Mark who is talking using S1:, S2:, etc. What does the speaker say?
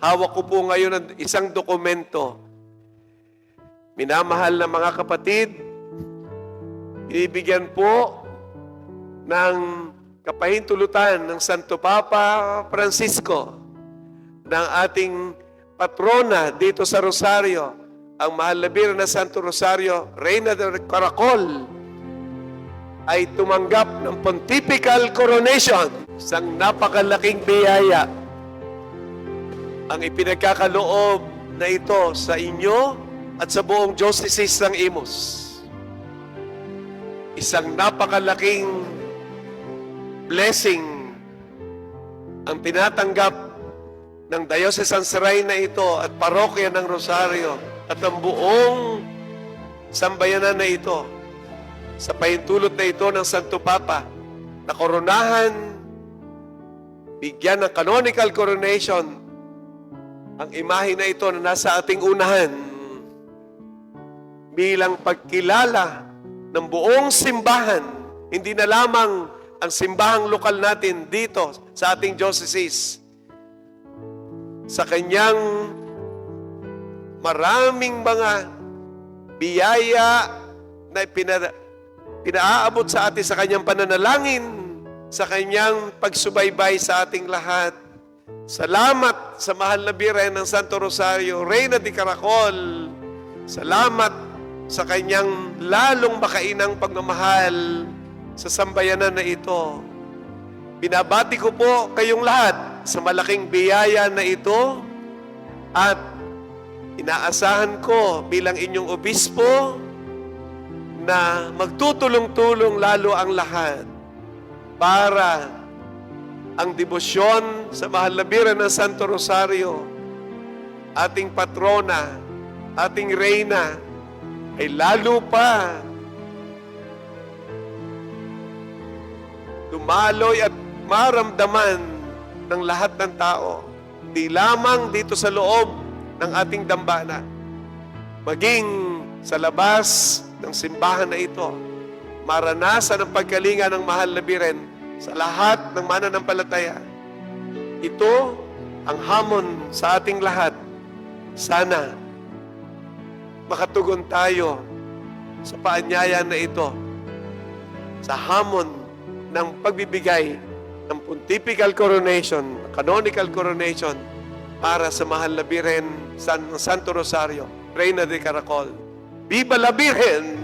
S1: Hawak ko po ngayon ang isang dokumento. Minamahal na mga kapatid, binibigyan po ng kapahintulutan ng Santo Papa Francisco, ng ating patrona dito sa Rosario, ang mahal na Birhen na Santo Rosario, Reyna de Caracol, ay tumanggap ng pontifical coronation. Isang napakalaking biyaya ang ipinagkakaloob na ito sa inyo at sa buong diocese ng Imus. Isang napakalaking blessing ang tinatanggap ng Diocesan Serain na ito at parokya ng Rosario at ang buong sambayanan na ito sa pahintulot na ito ng Santo Papa na koronahan, bigyan ng canonical coronation ang imahe na ito na nasa ating unahan bilang pagkilala ng buong simbahan, hindi na lamang ang simbahang lokal natin dito sa ating diocese, sa kanyang maraming mga biyaya na pinaaabot sa atin sa kanyang pananalangin, sa kanyang pagsubaybay sa ating lahat. Salamat sa mahal na Birhen ng Santo Rosario, Reyna de Caracol. Salamat sa kanyang lalong makainang pagmamahal sa sambayanan na ito. Binabati ko po kayong lahat sa malaking biyaya na ito at inaasahan ko bilang inyong obispo na magtutulong-tulong lalo ang lahat para ang debosyon sa mahal na Birhen ng Santo Rosario, ating patrona, ating reyna, ay lalo pa dumaloy at maramdaman ng lahat ng tao, di lamang dito sa loob ng ating dambana, maging sa labas ng simbahan na ito, maranasan ang pagkalinga ng mahal na Birhen sa lahat ng mananampalataya. Ito ang hamon sa ating lahat. Sana makatugon tayo sa paanyaya na ito, sa hamon ng pagbibigay ng pontifical coronation, canonical coronation, para sa mahal na Birhen ng Santo Rosario, Reyna de Caracol. Viva la Virgen!